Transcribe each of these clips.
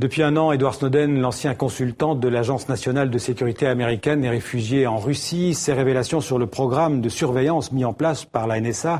Depuis un an, Edward Snowden, l'ancien consultant de l'Agence nationale de sécurité américaine, est réfugié en Russie. Ces révélations sur le programme de surveillance mis en place par la NSA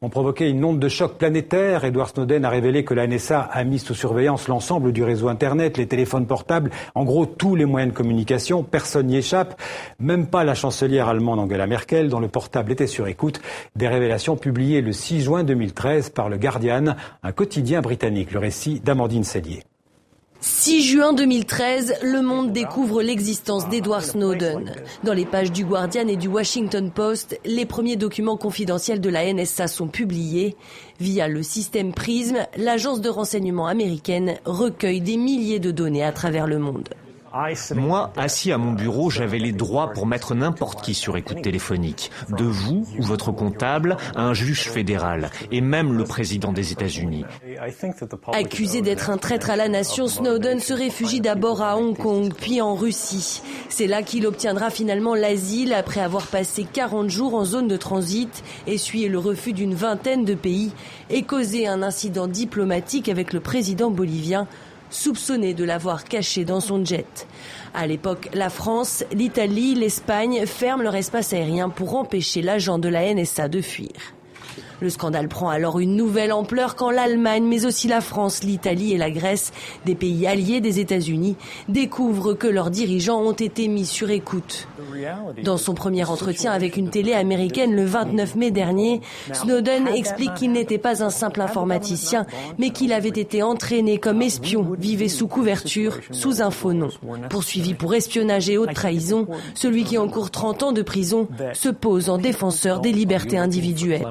ont provoqué une onde de choc planétaire. Edward Snowden a révélé que la NSA a mis sous surveillance l'ensemble du réseau Internet, les téléphones portables, en gros tous les moyens de communication. Personne n'y échappe, même pas la chancelière allemande Angela Merkel, dont le portable était sur écoute. Des révélations publiées le 6 juin 2013 par le Guardian, un quotidien britannique. Le récit d'Amandine Sellier. 6 juin 2013, le monde découvre l'existence d'Edward Snowden. Dans les pages du Guardian et du Washington Post, les premiers documents confidentiels de la NSA sont publiés. Via le système PRISM, l'agence de renseignement américaine recueille des milliers de données à travers le monde. Moi, assis à mon bureau, j'avais les droits pour mettre n'importe qui sur écoute téléphonique. De vous ou votre comptable à un juge fédéral et même le président des États-Unis. Accusé d'être un traître à la nation, Snowden se réfugie d'abord à Hong Kong, puis en Russie. C'est là qu'il obtiendra finalement l'asile après avoir passé 40 jours en zone de transit, essuyé le refus d'une vingtaine de pays et causé un incident diplomatique avec le président bolivien, soupçonné de l'avoir caché dans son jet. À l'époque, la France, l'Italie, l'Espagne ferment leur espace aérien pour empêcher l'agent de la NSA de fuir. Le scandale prend alors une nouvelle ampleur quand l'Allemagne, mais aussi la France, l'Italie et la Grèce, des pays alliés des États-Unis, découvrent que leurs dirigeants ont été mis sur écoute. Dans son premier entretien avec une télé américaine le 29 mai dernier, Snowden explique qu'il n'était pas un simple informaticien, mais qu'il avait été entraîné comme espion, vivait sous couverture, sous un faux nom. Poursuivi pour espionnage et haute trahison, celui qui encourt 30 ans de prison se pose en défenseur des libertés individuelles.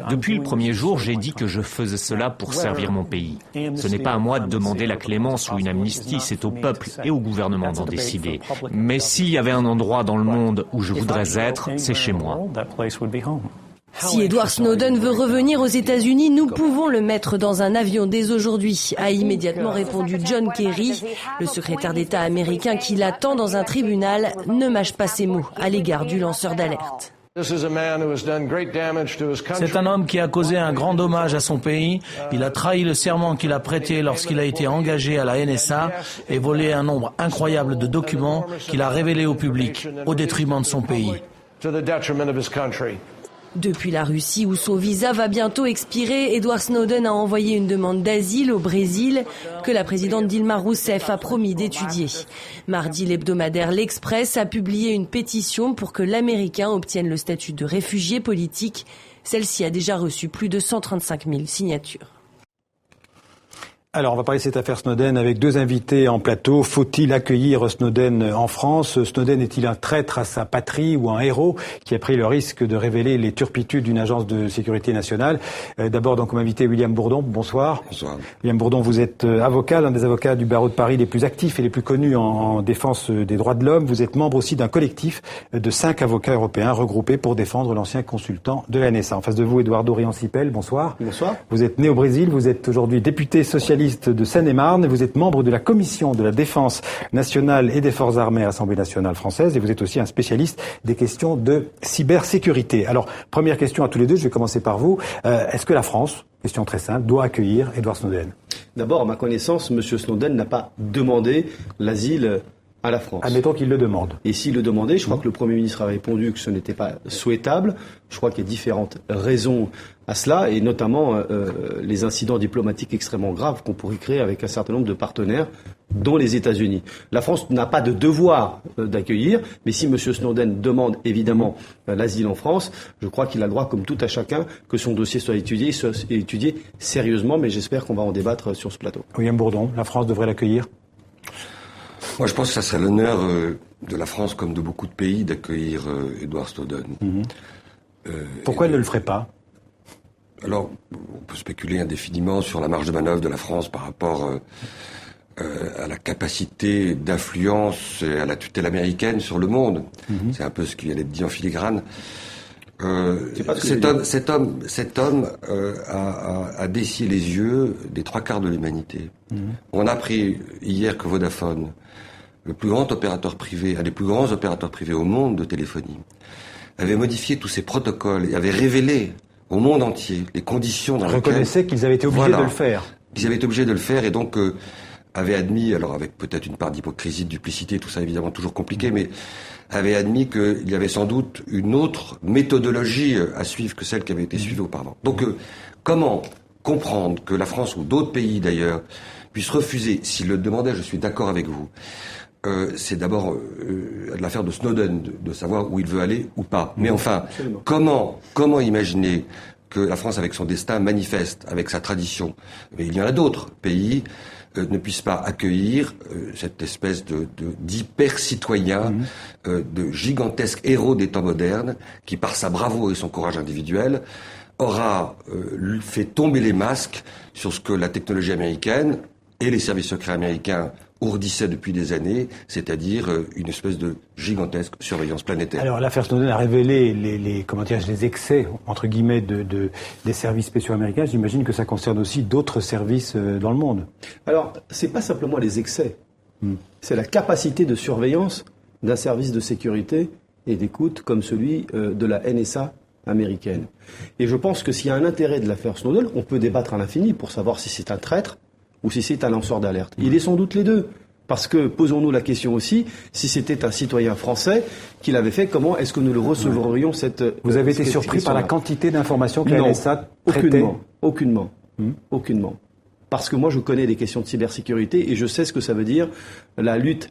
Depuis le premier jour, j'ai dit que je faisais cela pour servir mon pays. Ce n'est pas à moi de demander la clémence ou une amnistie, c'est au peuple et au gouvernement d'en décider. Mais s'il y avait un endroit dans le monde où je voudrais être, c'est chez moi. Si Edward Snowden veut revenir aux États-Unis, nous pouvons le mettre dans un avion dès aujourd'hui, a immédiatement répondu John Kerry. Le secrétaire d'État américain qui l'attend dans un tribunal ne mâche pas ses mots à l'égard du lanceur d'alerte. C'est un homme qui a causé un grand dommage à son pays. Il a trahi le serment qu'il a prêté lorsqu'il a été engagé à la NSA et volé un nombre incroyable de documents qu'il a révélés au public, au détriment de son pays. Depuis la Russie où son visa va bientôt expirer, Edward Snowden a envoyé une demande d'asile au Brésil que la présidente Dilma Rousseff a promis d'étudier. Mardi, l'hebdomadaire L'Express a publié une pétition pour que l'Américain obtienne le statut de réfugié politique. Celle-ci a déjà reçu plus de 135 000 signatures. Alors, on va parler de cette affaire Snowden avec deux invités en plateau. Faut-il accueillir Snowden en France? Snowden est-il un traître à sa patrie ou un héros qui a pris le risque de révéler les turpitudes d'une agence de sécurité nationale? D'abord, donc, comme invité, William Bourdon. Bonsoir. Bonsoir. William Bourdon, vous êtes avocat, l'un des avocats du barreau de Paris les plus actifs et les plus connus en défense des droits de l'homme. Vous êtes membre aussi d'un collectif de 5 avocats européens regroupés pour défendre l'ancien consultant de la NSA. En face de vous, Eduardo Riancipel. Bonsoir. Bonsoir. Vous êtes né au Brésil. Vous êtes aujourd'hui député socialiste de Seine-et-Marne. Vous êtes membre de la commission de la défense nationale et des forces armées à l'Assemblée nationale française et vous êtes aussi un spécialiste des questions de cybersécurité. Alors, première question à tous les deux, je vais commencer par vous. Est-ce que la France, question très simple, doit accueillir Edward Snowden? D'abord, à ma connaissance, M. Snowden n'a pas demandé l'asile à la France. Admettons qu'il le demande. Et s'il le demandait, je crois que le Premier ministre a répondu que ce n'était pas souhaitable. Je crois qu'il y a différentes raisons à cela, et notamment les incidents diplomatiques extrêmement graves qu'on pourrait créer avec un certain nombre de partenaires, dont les États-Unis. La France n'a pas de devoir d'accueillir, mais si M. Snowden demande évidemment l'asile en France, je crois qu'il a le droit, comme tout à chacun, que son dossier soit étudié sérieusement, mais j'espère qu'on va en débattre sur ce plateau. William Bourdon, la France devrait l'accueillir? Moi, je pense que ça serait l'honneur de la France, comme de beaucoup de pays, d'accueillir Edward Snowden. Pourquoi elle ne le ferait pas? Alors, on peut spéculer indéfiniment sur la marge de manœuvre de la France par rapport à la capacité d'influence et à la tutelle américaine sur le monde. C'est un peu ce qui vient d'être dit en filigrane. Cet homme a dessillé les yeux des 3/4 de l'humanité. On a appris hier que Vodafone, le plus grand opérateur privé, un des plus grands opérateurs privés au monde de téléphonie, avait modifié tous ses protocoles et avait révélé au monde entier les conditions dans lesquelles... Reconnaissait qu'ils avaient été obligés de le faire. Ils avaient été obligés de le faire et donc avaient admis, alors avec peut-être une part d'hypocrisie, de duplicité, tout ça évidemment toujours compliqué, mais avaient admis qu'il y avait sans doute une autre méthodologie à suivre que celle qui avait été suivie auparavant. Donc comment comprendre que la France ou d'autres pays d'ailleurs puissent refuser, s'ils le demandaient, je suis d'accord avec vous, c'est d'abord l'affaire de Snowden, de savoir où il veut aller ou pas. Mais enfin, comment imaginer que la France, avec son destin manifeste, avec sa tradition, mais il y en a d'autres pays, ne puisse pas accueillir cette espèce d'hyper-citoyen, de gigantesque héros des temps modernes, qui par sa bravoure et son courage individuel aura fait tomber les masques sur ce que la technologie américaine et les services secrets américains ourdissaient depuis des années, c'est-à-dire une espèce de gigantesque surveillance planétaire. Alors l'affaire Snowden a révélé les excès, entre guillemets, des services spéciaux américains. J'imagine que ça concerne aussi d'autres services dans le monde. Alors, c'est pas simplement les excès, c'est la capacité de surveillance d'un service de sécurité et d'écoute comme celui de la NSA américaine. Et je pense que s'il y a un intérêt de l'affaire Snowden, on peut débattre à l'infini pour savoir si c'est un traître ou si c'est un lanceur d'alerte. Il est sans doute les deux. Parce que, posons-nous la question aussi, si c'était un citoyen français qui l'avait fait, comment est-ce que nous le recevrions cette... Vous avez été surpris par la quantité d'informations que la NSA traitait ? Aucunement. Parce que moi, je connais les questions de cybersécurité et je sais ce que ça veut dire, la lutte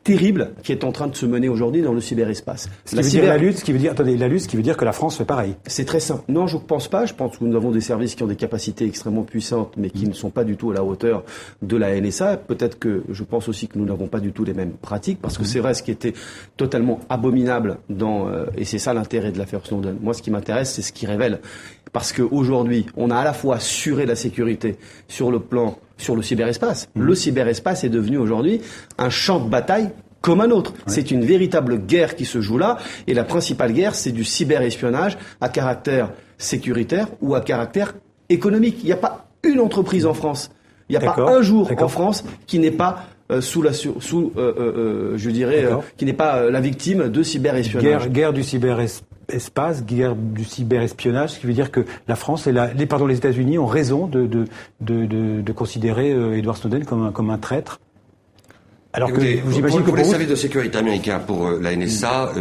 terrible qui est en train de se mener aujourd'hui dans le cyberespace. La lutte, ce qui veut dire que la France fait pareil. C'est très simple. Non, je ne pense pas. Je pense que nous avons des services qui ont des capacités extrêmement puissantes, mais qui ne sont pas du tout à la hauteur de la NSA. Peut-être que je pense aussi que nous n'avons pas du tout les mêmes pratiques, parce que c'est vrai, ce qui était totalement abominable et c'est ça l'intérêt de l'affaire Snowden. Moi, ce qui m'intéresse, c'est ce qui révèle. Parce qu'aujourd'hui, on a à la fois assuré la sécurité sur le cyberespace. Le cyberespace est devenu aujourd'hui un champ de bataille comme un autre. C'est une véritable guerre qui se joue là. Et la principale guerre, c'est du cyberespionnage à caractère sécuritaire ou à caractère économique. Il n'y a pas une entreprise en France. Il n'y a pas un jour en France qui n'est pas qui n'est pas la victime de cyberespionnage. Guerre du cyberespace, guerre du cyberespionnage, ce qui veut dire que la France et les États-Unis ont raison de considérer Edward Snowden comme un traître. Alors écoutez, que j'imagine pour les services de sécurité américains, pour la NSA,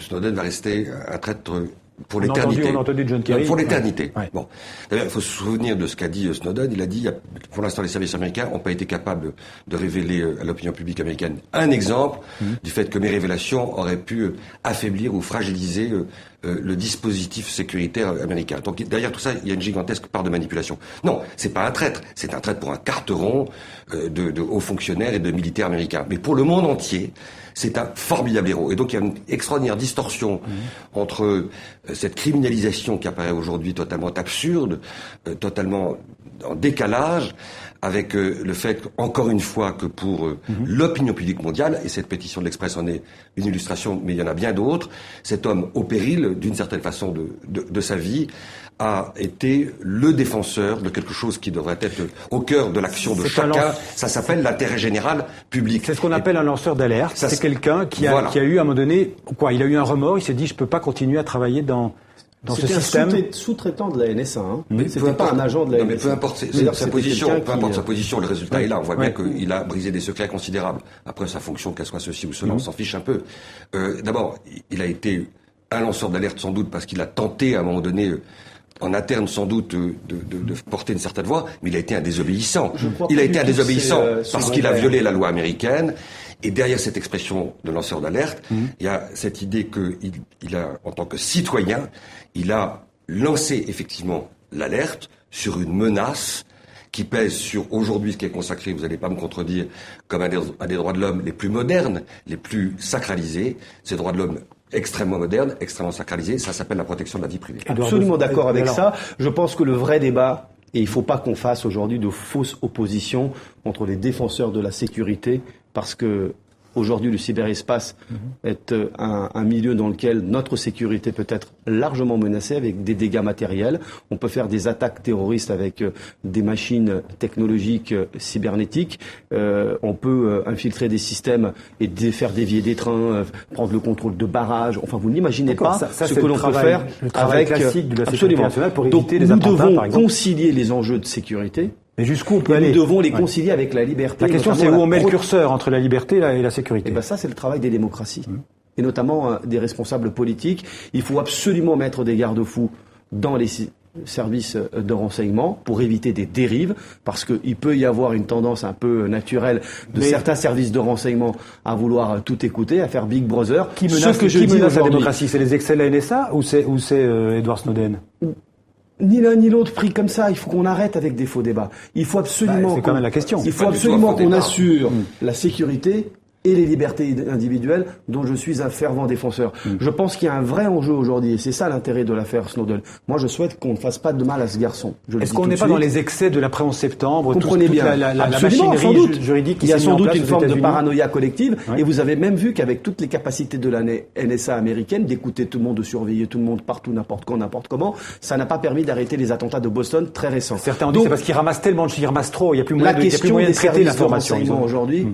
Snowden va rester un traître pour l'éternité. On a entendu John Kerry. Pour l'éternité. Ouais. Bon. D'ailleurs, il faut se souvenir de ce qu'a dit Snowden. Il a dit, pour l'instant, les services américains n'ont pas été capables de révéler à l'opinion publique américaine un exemple du fait que mes révélations auraient pu affaiblir ou fragiliser le dispositif sécuritaire américain. Donc derrière tout ça, il y a une gigantesque part de manipulation. Non, c'est pas un traître. C'est un traître pour un carteron de hauts fonctionnaires et de militaires américains. Mais pour le monde entier, c'est un formidable héros. Et donc il y a une extraordinaire distorsion entre cette criminalisation qui apparaît aujourd'hui totalement absurde, totalement en décalage, avec le fait, encore une fois, que pour l'opinion publique mondiale, et cette pétition de l'Express en est une illustration, mais il y en a bien d'autres, cet homme au péril, d'une certaine façon, de sa vie, a été le défenseur de quelque chose qui devrait être au cœur de l'action de chacun. Ça s'appelle l'intérêt général public. C'est ce qu'on appelle un lanceur d'alerte. C'est quelqu'un qui a eu à un moment donné, il a eu un remords, il s'est dit je peux pas continuer à travailler dans ce système. C'était un sous-traitant de la NSA. C'était pas un agent de la NSA. Mais peu importe sa position, le résultat est là. On voit bien qu'il a brisé des secrets considérables. Après, sa fonction, qu'elle soit ceci ou cela, on s'en fiche un peu. D'abord, il a été un lanceur d'alerte sans doute parce qu'il a tenté à un moment donné en interne sans doute de porter une certaine voix, mais il a été un désobéissant. Il a été un désobéissant parce qu'il a violé la loi américaine. Et derrière cette expression de lanceur d'alerte, il y a cette idée qu'il a, en tant que citoyen, il a lancé effectivement l'alerte sur une menace qui pèse sur aujourd'hui ce qui est consacré, vous n'allez pas me contredire, comme un des droits de l'homme les plus modernes, les plus sacralisés, ces droits de l'homme extrêmement moderne, extrêmement sacralisé, ça s'appelle la protection de la vie privée. Absolument d'accord avec ça. Je pense que le vrai débat, et il ne faut pas qu'on fasse aujourd'hui de fausses oppositions entre les défenseurs de la sécurité, parce que aujourd'hui le cyberespace est un milieu dans lequel notre sécurité peut être largement menacée avec des dégâts matériels. On peut faire des attaques terroristes avec des machines technologiques cybernétiques. On peut infiltrer des systèmes et faire dévier des trains, prendre le contrôle de barrages. Enfin, vous n'imaginez pas ce que l'on peut faire le travail classique de la sécurité nationale pour éviter les attentats, par exemple. Nous devons concilier les enjeux de sécurité Mais jusqu'où on peut aller? Nous devons les concilier avec la liberté. La question, c'est où on met le curseur entre la liberté et la sécurité. Et ça, c'est le travail des démocraties. Et notamment des responsables politiques. Il faut absolument mettre des garde-fous dans les services de renseignement pour éviter des dérives, parce qu'il peut y avoir une tendance un peu naturelle de certains services de renseignement à vouloir tout écouter, à faire Big Brother. Qui menace la démocratie? C'est les excès de la NSA ou c'est Edward Snowden? Ni l'un ni l'autre pris comme ça. Il faut qu'on arrête avec des faux débats. Il faut absolument. C'est quand même la question. Il faut absolument qu'on assure la sécurité et les libertés individuelles dont je suis un fervent défenseur. Je pense qu'il y a un vrai enjeu aujourd'hui, et c'est ça l'intérêt de l'affaire Snowden. Moi, je souhaite qu'on ne fasse pas de mal à ce garçon. Est-ce qu'on n'est pas dans les excès de l'après 11 septembre? Comprenez bien. La machinerie juridique qui il y a s'est sans mise en doute place une aux forme de États-Unis. paranoïa collective, et vous avez même vu qu'avec toutes les capacités de la NSA américaine, d'écouter tout le monde, de surveiller tout le monde partout, n'importe quand, n'importe comment, ça n'a pas permis d'arrêter les attentats de Boston très récents. Certains ont dit que c'est parce qu'ils ramassent tellement de chiffres, ils ramassent trop, il n'y a plus moyen de traiter l'information. Aujourd'hui,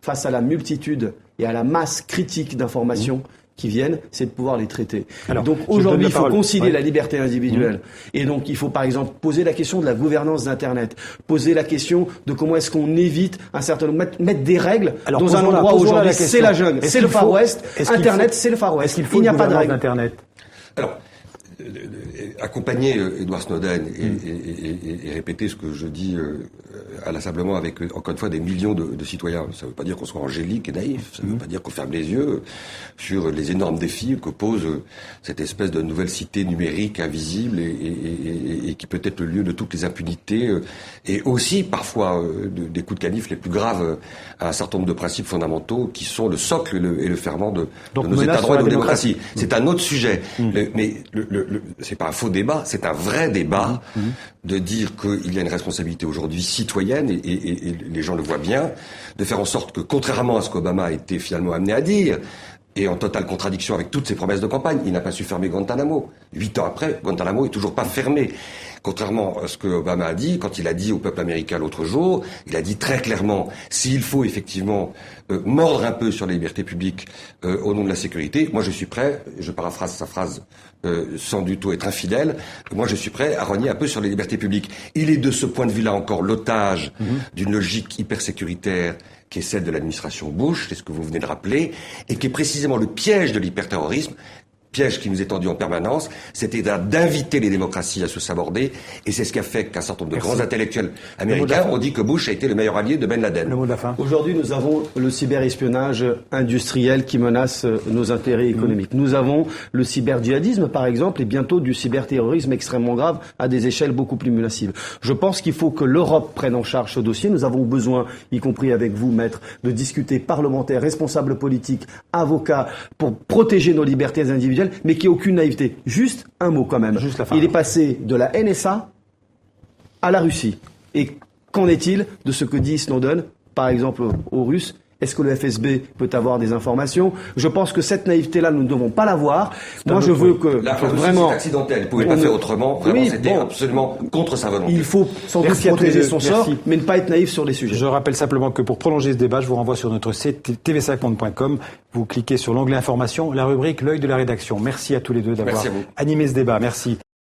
face à la multitude et à la masse critique d'informations qui viennent, c'est de pouvoir les traiter. Alors, donc aujourd'hui, il faut concilier la liberté individuelle. Et donc, il faut par exemple poser la question de la gouvernance d'Internet, poser la question de comment est-ce qu'on évite un certain nombre, mettre des règles dans un endroit où aujourd'hui c'est la jungle, c'est le Far West, Internet c'est le Far West. Il n'y a pas de règles d'Internet. Alors, accompagner Edward Snowden et répéter ce que je dis inlassablement avec, encore une fois, des millions de citoyens. Ça ne veut pas dire qu'on soit angélique et naïf. Ça ne veut pas dire qu'on ferme les yeux sur les énormes défis que pose cette espèce de nouvelle cité numérique invisible et qui peut être le lieu de toutes les impunités et aussi, parfois, des coups de canif les plus graves à un certain nombre de principes fondamentaux qui sont le socle et le ferment de nos États de droit et de nos démocraties. C'est un autre sujet. Mais c'est pas un faux débat, c'est un vrai débat de dire qu'il y a une responsabilité aujourd'hui citoyenne et les gens le voient bien, de faire en sorte que, contrairement à ce qu'Obama a été finalement amené à dire, et en totale contradiction avec toutes ses promesses de campagne, il n'a pas su fermer Guantanamo. 8 ans après, Guantanamo est toujours pas fermé. Contrairement à ce que Obama a dit, quand il a dit au peuple américain l'autre jour, il a dit très clairement, s'il faut effectivement mordre un peu sur les libertés publiques au nom de la sécurité, moi je suis prêt, je paraphrase sa phrase sans du tout être infidèle, moi je suis prêt à rogner un peu sur les libertés publiques. Il est de ce point de vue-là encore l'otage d'une logique hypersécuritaire qui est celle de l'administration Bush, c'est ce que vous venez de rappeler, et qui est précisément le piège de l'hyperterrorisme, piège qui nous est tendu en permanence, c'était d'inviter les démocraties à se saborder, et c'est ce qui a fait qu'un certain nombre de grands intellectuels américains ont dit que Bush a été le meilleur allié de Ben Laden. Le mot de la fin. Aujourd'hui, nous avons le cyberespionnage industriel qui menace nos intérêts économiques. Nous avons le cyberdjihadisme, par exemple, et bientôt du cyberterrorisme extrêmement grave à des échelles beaucoup plus menacives. Je pense qu'il faut que l'Europe prenne en charge ce dossier. Nous avons besoin, y compris avec vous, maître, de discuter parlementaires, responsables politiques, avocats, pour protéger nos libertés individuelles, mais qu'il n'y ait aucune naïveté. Juste un mot quand même. Il est passé de la NSA à la Russie. Et qu'en est-il de ce que dit Snowden, par exemple aux Russes? Est-ce que le FSB peut avoir des informations? Je pense que cette naïveté-là, nous ne devons pas l'avoir. Moi, je veux que vraiment, c'est accidentel. Il ne pouvait pas faire autrement. Vraiment, c'était absolument contre sa volonté. Il faut sans doute protéger son sort, mais ne pas être naïf sur les sujets. Je rappelle simplement que pour prolonger ce débat, je vous renvoie sur notre site tv5monde.com. Vous cliquez sur l'onglet information, la rubrique l'œil de la rédaction. Merci à tous les deux d'avoir animé ce débat. Merci.